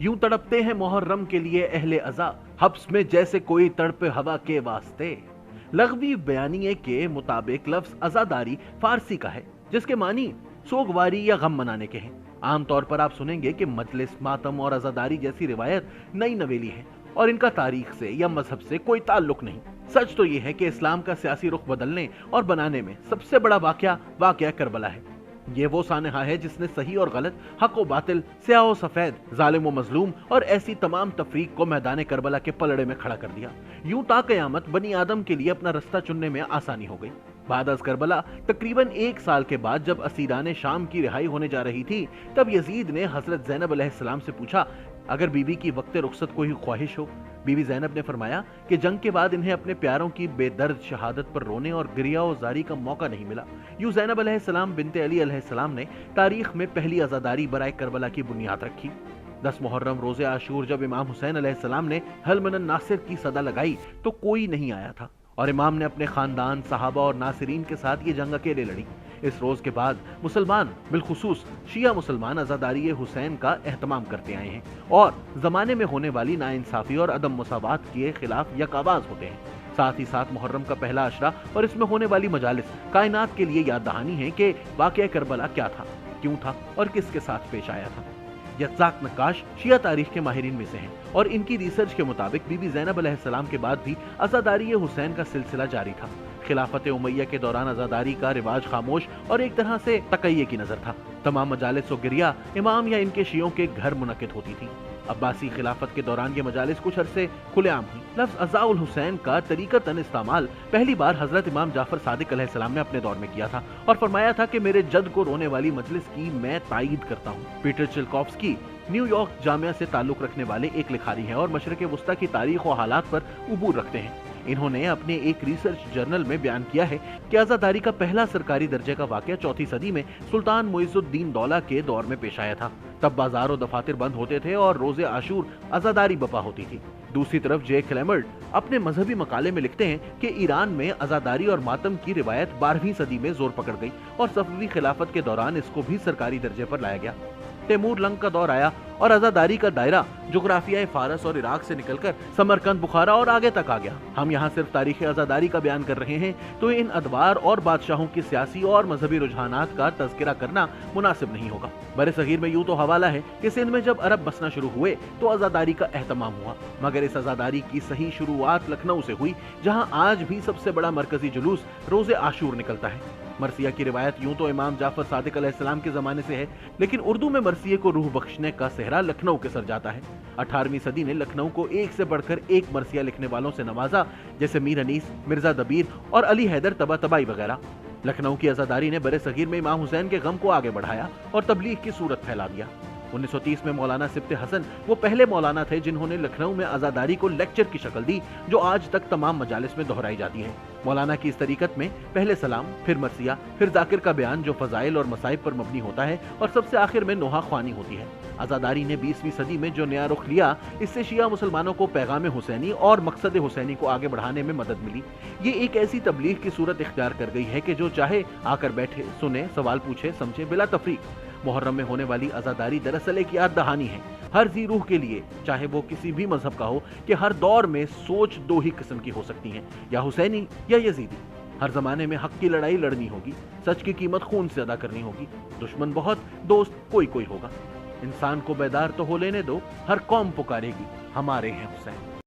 यूं तड़पते हैं मुहर्रम के लिए अहले अज़ा, हब्स में जैसे कोई तड़प हवा के वास्ते। लग़वी बयानिए के मुताबिक लफ्ज अज़ादारी फारसी का है, जिसके मानी सोगवारी या गम मनाने के हैं। आमतौर पर आप सुनेंगे कि मजलिस, मातम और अज़ादारी जैसी रिवायत नई नवेली है और इनका तारीख से या मजहब से कोई ताल्लुक नहीं। सच तो यह है कि इस्लाम का सियासी रुख बदलने और बनाने में सबसे बड़ा वाक़या करबला है। ये वो सानहा है जिसने सही और गलत, हक और बातिल, स्याह और सफेद, जालिम और मजलूम और ऐसी तमाम तफरीक को मैदान करबला के पलड़े में खड़ा कर दिया। यूं ता क़यामत बनी आदम के लिए अपना रास्ता चुनने में आसानी हो गई। बाद अज़ करबला तकरीबन 1 साल के बाद जब असीराने शाम की रिहाई होने जा रही थी, तब यजीद ने हजरत ज़ैनब अलैहिस्सलाम से पूछा, अगर बीबी की वक्त रुखसत कोई ख्वाहिश हो। बीबी ज़ैनब ने फरमाया कि जंग के बाद इन्हें अपने प्यारों की बेदर्द शहादत पर रोने और गिरिया और जारी का मौका नहीं मिला। यूं ज़ैनब अलैहिस्सलाम बिनते अली अलैहिस्सलाम ने तारीख में पहली अज़ादारी बराए करबला की बुनियाद रखी। 10 मुहर्रम रोज़े आशूर जब इमाम हुसैन अलैहिस्सलाम ने हल मिनन नासिर की सदा लगाई तो कोई नहीं आया था और इमाम ने अपने खानदान, सहाबा और नासिरीन के साथ ये जंग अकेले लड़ी। इस रोज के बाद मुसलमान, बिलखुसूस शिया मुसलमान अज़ादारी हुसैन का एहतमाम करते आए हैं और जमाने में होने वाली नाइंसाफी और अदम मुसावात के खिलाफ यकाबाज होते हैं। साथ ही साथ मुहर्रम का पहला अशरा और इसमें होने वाली मजालिस कायनात के लिए याद दहानी है कि वाक़या करबला क्या था, क्यों था और किसके साथ पेश आया था। यज़्ज़ाक नक्काश शिया तारीख के माहिरीन में से हैं और इनकी रिसर्च के मुताबिक बीबी ज़ैनब अलैहिस्सलाम के बाद भी अज़ादारी हुसैन का सिलसिला जारी था। खिलाफत उमैया के दौरान अज़ादारी का रिवाज खामोश और एक तरह से तकय्ये की नजर था। तमाम मजालिस और गिरिया इमाम या इनके शियों के घर मुनक़िद होती थी। अब्बासी खिलाफत के दौरान ये मजालिस कुछ अरसे खुलेआम हुई। लफ्ज़ अज़ाउल हुसैन का तरीक़तन इस्तेमाल पहली बार हजरत इमाम जाफर सादिक अलैहिस्सलाम ने अपने दौर में किया था और फरमाया था कि मेरे जद को रोने वाली मजलिस की मैं तायीद करता हूँ। पीटर चिल्कोफ्स्की न्यूयॉर्क जामिया से ताल्लुक रखने वाले एक लिखारी हैं और मशरक़ वुस्ता की तारीख और हालात पर उबूर रखते हैं। इन्होंने अपने एक रिसर्च जर्नल में बयान किया है कि अज़ादारी का पहला सरकारी दर्जे का वाक़या 4वीं सदी में सुल्तान मुइज़ुद्दीन दौला के दौर में पेश आया था। तब बाजार और दफातर बंद होते थे और रोज़े आशूर अज़ादारी बपा होती थी। दूसरी तरफ जे क्लेमर्ड अपने मजहबी मकाले में लिखते हैं कि ईरान में अज़ादारी और मातम की रिवायत 12वीं सदी में जोर पकड़ गई और सफवी खिलाफत के दौरान इसको भी सरकारी दर्जे पर लाया गया। तैमूर लंग का दौर आया और अज़ादारी का दायरा जोग्राफिया फारस और इराक से निकलकर समरकंद, बुखारा और आगे तक आ गया। हम यहाँ सिर्फ तारीख अज़ादारी का बयान कर रहे हैं तो इन अदवार और बादशाहों की सियासी और मजहबी रुझानात का तज़किरा करना मुनासिब नहीं होगा। बरे सगीर में यूं तो हवाला है कि सिंध में जब अरब बसना शुरू हुए तो अज़ादारी का एहतमाम हुआ, मगर इस अज़ादारी की सही शुरुआत लखनऊ से हुई, जहाँ आज भी सबसे बड़ा मरकजी जुलूस रोज़े आशूर निकलता है। मरसिया की रिवायत यूं तो इमाम जाफर सादिक अलैहिस्सलाम के ज़माने से है, लेकिन उर्दू में मरसिये को रूह बख्शने का सेहरा लखनऊ के सर जाता है। 18वीं सदी ने लखनऊ को एक से बढ़कर एक मरसिया लिखने वालों से नवाजा, जैसे मीर अनीस, मिर्जा दबीर और अली हैदर तबातबाई वगैरह। लखनऊ की अज़ादारी ने बरे सगीर में इमाम हुसैन के गम को आगे बढ़ाया और तबलीग की सूरत फैला दिया। 1930 में मौलाना सिब्ते हसन वो पहले मौलाना थे जिन्होंने लखनऊ में अज़ादारी को लेक्चर की शक्ल दी, जो आज तक तमाम मजालिस में दोहराई जाती है। मौलाना की इस तरीकत में पहले सलाम, फिर मरसिया, फिर जाकिर का बयान जो फजाइल और मसाइब पर मबनी होता है और सबसे आखिर में नोहा ख्वानी होती है। अज़ादारी ने 20वीं सदी में जो नया रुख लिया, इससे शिया मुसलमानों को पैगाम हुसैनी और मकसद हुसैनी को आगे बढ़ाने में मदद मिली। ये एक ऐसी तबलीग की सूरत इख्तियार कर गई है कि जो चाहे आकर बैठे, सुने, सवाल पूछे, समझे बिला तफरीक। मुहर्रम में होने वाली अज़ादारी दरअसल एक याद दहानी है हर जी रूह के लिए, चाहे वो किसी भी मजहब का हो, कि हर दौर में सोच दो ही किस्म की हो सकती है, या हुसैनी या यजीदी। हर जमाने में हक की लड़ाई लड़नी होगी, सच की कीमत खून से अदा करनी होगी। दुश्मन बहुत, दोस्त कोई कोई होगा। इंसान को बेदार तो हो लेने दो, हर कौम पुकारेगी हमारे हैं हुसैन।